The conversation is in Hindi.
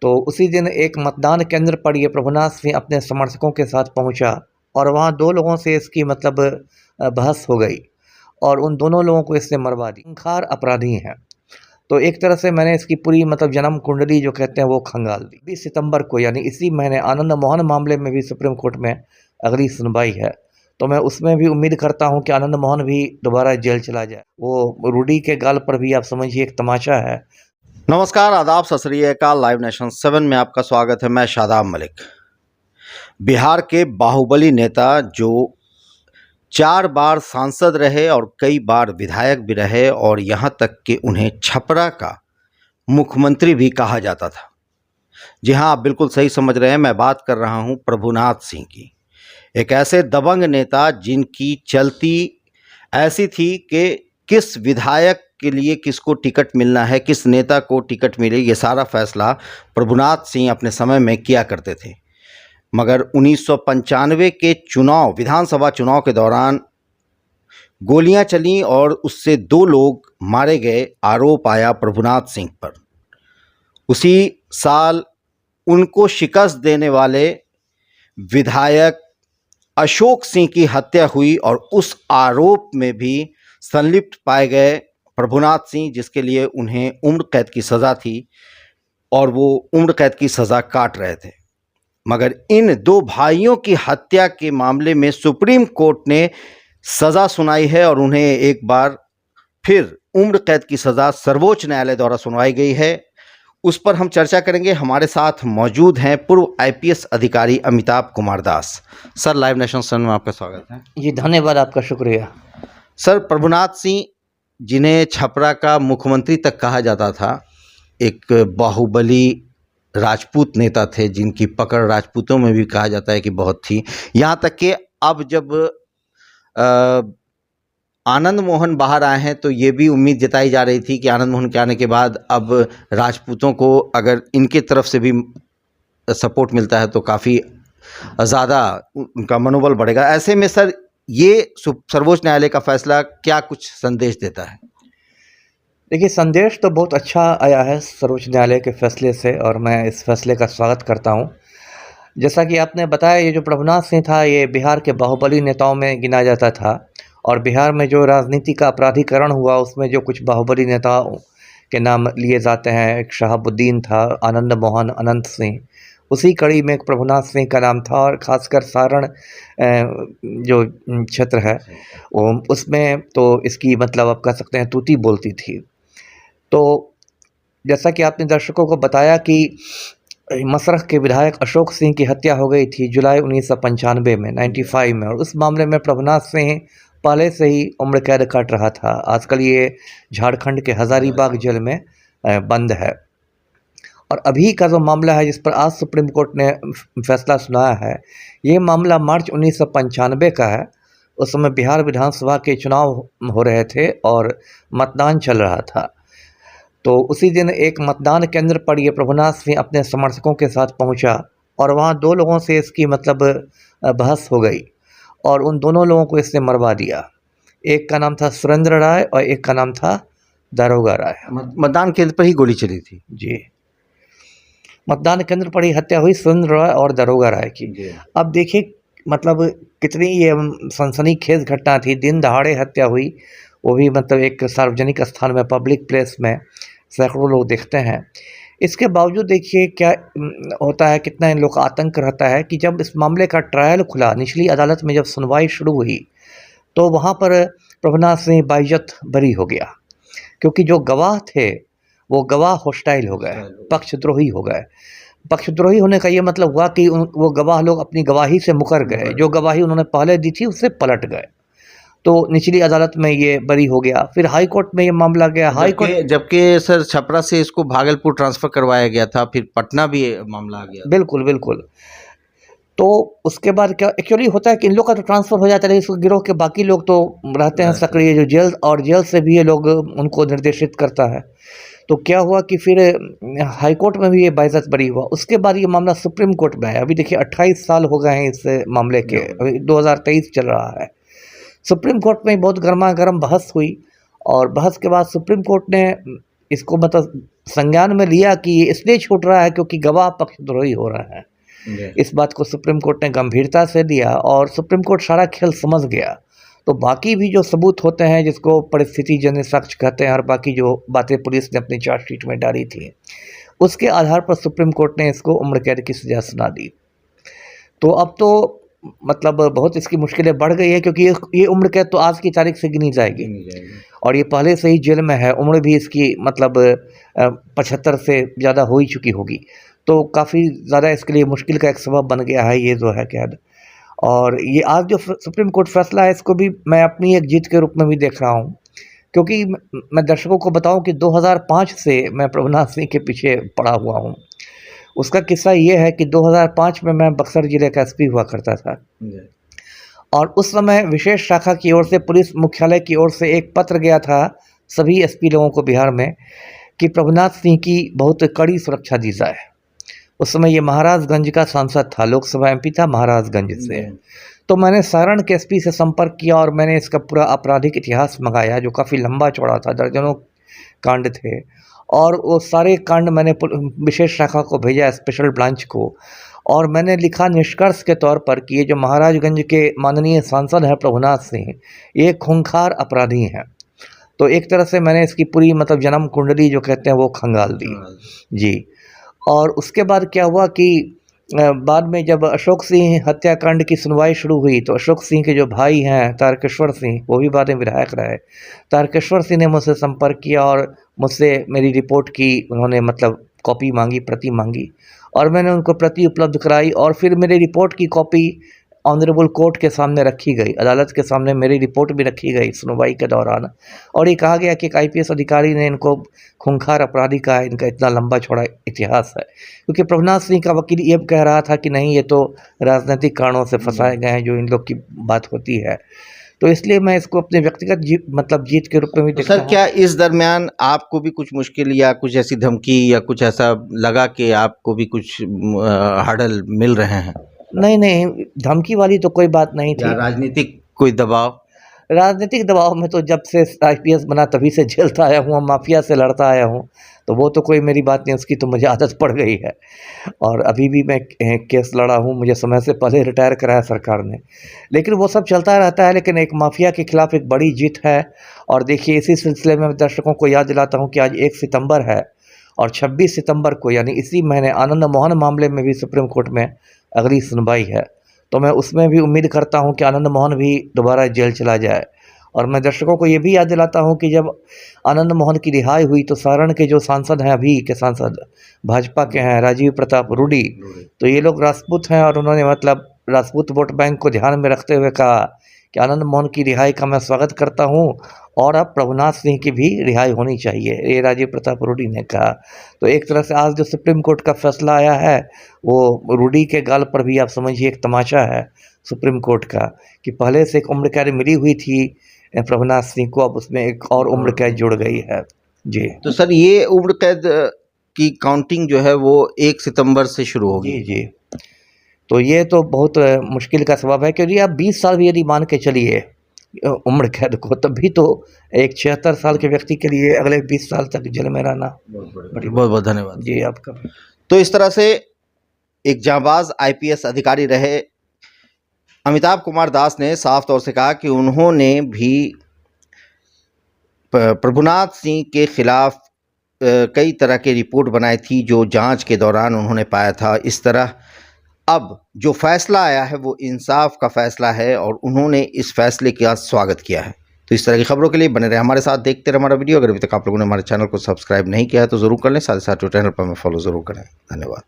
तो उसी दिन एक मतदान केंद्र पर ये प्रभुनाथ सिंह अपने समर्थकों के साथ पहुंचा और वहाँ दो लोगों से इसकी मतलब बहस हो गई और उन दोनों लोगों को इसने मरवा दी। खूंखार अपराधी हैं। तो एक तरह से मैंने इसकी पूरी मतलब जन्म कुंडली जो कहते हैं वो खंगाल दी। 20 सितंबर को यानी इसी महीने आनंद मोहन मामले में भी सुप्रीम कोर्ट में अगली सुनवाई है। तो मैं उसमें भी उम्मीद करता हूं कि आनंद मोहन भी दोबारा जेल चला जाए। वो रूडी के गाल पर भी आप समझिए एक तमाशा है। नमस्कार, आदाब, सत श्री अकाल। लाइव नेशन 7 में आपका स्वागत है। मैं शादाब मलिक। बिहार के बाहुबली नेता जो 4 बार सांसद रहे और कई बार विधायक भी रहे और यहाँ तक कि उन्हें छपरा का मुख्यमंत्री भी कहा जाता था। जी हाँ, आप बिल्कुल सही समझ रहे हैं। मैं बात कर रहा हूँ प्रभुनाथ सिंह की। एक ऐसे दबंग नेता जिनकी चलती ऐसी थी कि किस विधायक के लिए किसको टिकट मिलना है, किस नेता को टिकट मिले, ये सारा फैसला प्रभुनाथ सिंह अपने समय में किया करते थे। मगर 1995 के चुनाव, विधानसभा चुनाव के दौरान गोलियां चलीं और उससे 2 लोग मारे गए। आरोप आया प्रभुनाथ सिंह पर। उसी साल उनको शिकस्त देने वाले विधायक अशोक सिंह की हत्या हुई और उस आरोप में भी संलिप्त पाए गए प्रभुनाथ सिंह, जिसके लिए उन्हें उम्र कैद की सज़ा थी और वो उम्र कैद की सज़ा काट रहे थे। मगर इन 2 भाइयों की हत्या के मामले में सुप्रीम कोर्ट ने सज़ा सुनाई है और उन्हें एक बार फिर उम्र कैद की सज़ा सर्वोच्च न्यायालय द्वारा सुनवाई गई है। उस पर हम चर्चा करेंगे। हमारे साथ मौजूद हैं पूर्व IPS अधिकारी Amitabh Kumar Das. Sir, live nation 7 में आपका स्वागत है। जी धन्यवाद, आपका शुक्रिया। सर, प्रभुनाथ सिंह जिन्हें छपरा का मुख्यमंत्री तक कहा जाता था, एक बाहुबली राजपूत नेता थे जिनकी पकड़ राजपूतों में भी कहा जाता है कि बहुत थी। यहाँ तक कि अब जब आनंद मोहन बाहर आए हैं तो ये भी उम्मीद जताई जा रही थी कि आनंद मोहन के आने के बाद अब राजपूतों को अगर इनके तरफ से भी सपोर्ट मिलता है तो काफ़ी ज़्यादा उनका मनोबल बढ़ेगा। ऐसे में सर, ये सर्वोच्च न्यायालय का फैसला क्या कुछ संदेश देता है? देखिए, संदेश तो बहुत अच्छा आया है सर्वोच्च न्यायालय के फैसले से और मैं इस फैसले का स्वागत करता हूं। जैसा कि आपने बताया, ये जो प्रभुनाथ सिंह था ये बिहार के बाहुबली नेताओं में गिना जाता था और बिहार में जो राजनीति का अपराधीकरण हुआ उसमें जो कुछ बाहुबली नेताओं के नाम लिए जाते हैं, एक शहाबुद्दीन था, आनंद मोहन, अनंत सिंह, उसी कड़ी में एक प्रभुनाथ सिंह का नाम था। और ख़ासकर सारण जो क्षेत्र है उसमें तो इसकी मतलब आप कह सकते हैं तूती बोलती थी। तो जैसा कि आपने दर्शकों को बताया कि मसरख के विधायक अशोक सिंह की हत्या हो गई थी जुलाई 1995 में, 95 में, और उस मामले में प्रभुनाथ सिंह पहले से ही उम्र कैद काट रहा था। आजकल ये झारखंड के हज़ारीबाग जेल में बंद है। और अभी का जो मामला है जिस पर आज सुप्रीम कोर्ट ने फैसला सुनाया है, ये मामला मार्च 1995 का है। उस समय बिहार विधानसभा के चुनाव हो रहे थे और मतदान चल रहा था। तो उसी दिन एक मतदान केंद्र पर ये प्रभुनाथ सिंह अपने समर्थकों के साथ पहुंचा और वहाँ 2 लोगों से इसकी मतलब बहस हो गई और उन दोनों लोगों को इसने मरवा दिया। एक का नाम था सुरेंद्र राय और एक का नाम था दारोगा राय। मतदान केंद्र पर ही गोली चली थी? जी, मतदान केंद्र पर ही हत्या हुई सुरेंद्र राय और दारोगा राय की। अब देखिए मतलब कितनी ये सनसनीखेज घटना थी। दिन दहाड़े हत्या हुई, वो भी मतलब एक सार्वजनिक स्थान में, पब्लिक प्लेस में, सैकड़ों लोग देखते हैं। इसके बावजूद देखिए क्या होता है, कितना इन लोग का आतंक रहता है कि जब इस मामले का ट्रायल खुला, निचली अदालत में जब सुनवाई शुरू हुई तो वहाँ पर प्रभुनाथ सिंह बाइज्जत बरी हो गया, क्योंकि जो गवाह थे वो गवाह होस्टाइल हो गए, पक्षद्रोही हो गए। पक्षद्रोही होने का ये मतलब हुआ कि वो गवाह लोग अपनी गवाही से मुकर गए, जो गवाही उन्होंने पहले दी थी उससे पलट गए। तो निचली अदालत में ये बरी हो गया। फिर हाई कोर्ट में ये मामला गया। हाई कोर्ट, जबकि सर छपरा से इसको भागलपुर ट्रांसफ़र करवाया गया था, फिर पटना भी मामला आ गया। बिल्कुल बिल्कुल। तो उसके बाद क्या एक्चुअली होता है कि इन लोग का तो ट्रांसफ़र हो जाता है, लेकिन गिरोह के बाकी लोग तो रहते हैं सक्रिय, जो जेल, और जेल से भी ये लोग उनको निर्देशित करता है। तो क्या हुआ कि फिर हाई कोर्ट में भी ये बाइज्जत बरी हुआ। उसके बाद ये मामला सुप्रीम कोर्ट में आया। अभी देखिए 28 साल हो गए हैं इस मामले के, अभी 2023 चल रहा है। सुप्रीम कोर्ट में बहुत गर्मा गर्म बहस हुई और बहस के बाद सुप्रीम कोर्ट ने इसको मतलब संज्ञान में लिया कि ये इसलिए छूट रहा है क्योंकि गवाह पक्षद्रोही हो रहे हैं। इस बात को सुप्रीम कोर्ट ने गंभीरता से लिया और सुप्रीम कोर्ट सारा खेल समझ गया। तो बाकी भी जो सबूत होते हैं जिसको परिस्थितिजन्य साक्ष्य कहते हैं और बाकी जो बातें पुलिस ने अपनी चार्जशीट में डाली थी, उसके आधार पर सुप्रीम कोर्ट ने इसको उम्र कैद की सजा सुना दी। तो अब तो मतलब बहुत इसकी मुश्किलें बढ़ गई है क्योंकि ये उम्र कैद तो आज की तारीख से गिनी जाएगी और ये पहले से ही जेल में है। उम्र भी इसकी मतलब 75 से ज़्यादा हो ही चुकी होगी। तो काफ़ी ज़्यादा इसके लिए मुश्किल का एक सबब बन गया है ये जो है कैद। और ये आज जो सुप्रीम कोर्ट फैसला है इसको भी मैं अपनी एक जीत के रूप में भी देख रहा हूँ, क्योंकि मैं दर्शकों को बताऊं कि 2005 से मैं प्रभुनाथ सिंह के पीछे पड़ा हुआ हूँ। उसका किस्सा ये है कि 2005 में मैं बक्सर जिले का एसपी हुआ करता था और उस समय विशेष शाखा की ओर से पुलिस मुख्यालय की ओर से एक पत्र गया था सभी एसपी लोगों को बिहार में कि प्रभुनाथ सिंह की बहुत कड़ी सुरक्षा दी जाए। उस समय ये महाराजगंज का सांसद था, लोकसभा एमपी था महाराजगंज से। तो मैंने सारण के एसपी से संपर्क किया और मैंने इसका पूरा आपराधिक इतिहास मंगाया जो काफ़ी लंबा चौड़ा था, दर्जनों कांड थे और वो सारे कांड मैंने विशेष शाखा को भेजा, स्पेशल ब्रांच को, और मैंने लिखा निष्कर्ष के तौर पर कि ये जो महाराजगंज के माननीय सांसद हैं प्रभुनाथ सिंह, ये खूंखार अपराधी हैं। तो एक तरह से मैंने इसकी पूरी मतलब जन्म कुंडली जो कहते हैं वो खंगाल दी जी। और उसके बाद क्या हुआ कि बाद में जब अशोक सिंह हत्याकांड की सुनवाई शुरू हुई तो अशोक सिंह के जो भाई हैं तारकेश्वर सिंह, वो भी बाद में विधायक रहे, तारकेश्वर सिंह ने मुझसे संपर्क किया और मुझसे मेरी रिपोर्ट की उन्होंने मतलब कॉपी मांगी, प्रति मांगी और मैंने उनको प्रति उपलब्ध कराई और फिर मेरी रिपोर्ट की कॉपी ऑनरेबल कोर्ट के सामने रखी गई, अदालत के सामने मेरी रिपोर्ट भी रखी गई सुनवाई के दौरान। और ये कहा गया कि एक आईपीएस अधिकारी ने इनको खूंखार अपराधी कहा है, इनका इतना लंबा चौड़ा इतिहास है। क्योंकि प्रभुनाथ सिंह का वकील ये कह रहा था कि नहीं, ये तो राजनीतिक कारणों से फंसाए गए हैं जो इन लोग की बात होती है। तो इसलिए मैं इसको अपने व्यक्तिगत जीत के रूप में भी देखता हूं। सर, क्या इस दरमियान आपको भी कुछ मुश्किल या कुछ ऐसी धमकी या कुछ ऐसा लगा कि आपको भी कुछ हर्डल मिल रहे हैं? नहीं, धमकी वाली तो कोई बात नहीं थी। राजनीतिक कोई दबाव? राजनीतिक दबाव में तो जब से आईपीएस बना तभी से झेलता आया हूँ, माफिया से लड़ता आया हूँ, तो वो तो कोई मेरी बात नहीं, उसकी तो मुझे आदत पड़ गई है। और अभी भी मैं केस लड़ा हूँ, मुझे समय से पहले रिटायर कराया सरकार ने, लेकिन वो सब चलता रहता है। लेकिन एक माफिया के खिलाफ एक बड़ी जीत है। और देखिए, इसी सिलसिले में दर्शकों को याद दिलाता हूँ कि आज 1 सितंबर है और 26 सितंबर को यानी इसी महीने आनंद मोहन मामले में भी सुप्रीम कोर्ट में अगली सुनवाई है। तो मैं उसमें भी उम्मीद करता हूं कि आनंद मोहन भी दोबारा जेल चला जाए। और मैं दर्शकों को ये भी याद दिलाता हूं कि जब आनंद मोहन की रिहाई हुई तो सारण के जो सांसद हैं, अभी के सांसद भाजपा के हैं, राजीव प्रताप रूडी, तो ये लोग राजपूत हैं और उन्होंने मतलब राजपूत वोट बैंक को ध्यान में रखते हुए कहा कि आनंद मोहन की रिहाई का मैं स्वागत करता हूं और अब प्रभुनाथ सिंह की भी रिहाई होनी चाहिए, ये राजीव प्रताप रूडी ने कहा। तो एक तरह से आज जो सुप्रीम कोर्ट का फैसला आया है वो रूडी के गाल पर भी आप समझिए एक तमाचा है सुप्रीम कोर्ट का कि पहले से एक उम्र कैद मिली हुई थी प्रभुनाथ सिंह को, अब उसमें एक और उम्र कैद जुड़ गई है जी। तो सर, ये उम्र कैद की काउंटिंग जो है वो 1 सितंबर से शुरू होगी? जी। तो ये तो बहुत मुश्किल का सबब है क्योंकि आप 20 साल भी यदि मान के चलिए उम्र कैद को, तब भी तो एक 76 साल के व्यक्ति के लिए अगले 20 साल तक जेल में रहना। बहुत बहुत धन्यवाद जी आपका। तो इस तरह से एक जांबाज आईपीएस अधिकारी रहे अमिताभ कुमार दास ने साफ तौर से कहा कि उन्होंने भी प्रभुनाथ सिंह के खिलाफ कई तरह की रिपोर्ट बनाई थी जो जांच के दौरान उन्होंने पाया था। इस तरह अब जो फैसला आया है वो इंसाफ का फैसला है और उन्होंने इस फैसले का स्वागत किया है। तो इस तरह की खबरों के लिए बने रहे हमारे साथ, देखते रहे हमारा वीडियो। अगर अभी तक आप लोगों ने हमारे चैनल को सब्सक्राइब नहीं किया है तो ज़रूर कर लें, साथ ही साथ जो चैनल पर हमें फॉलो ज़रूर करें। धन्यवाद।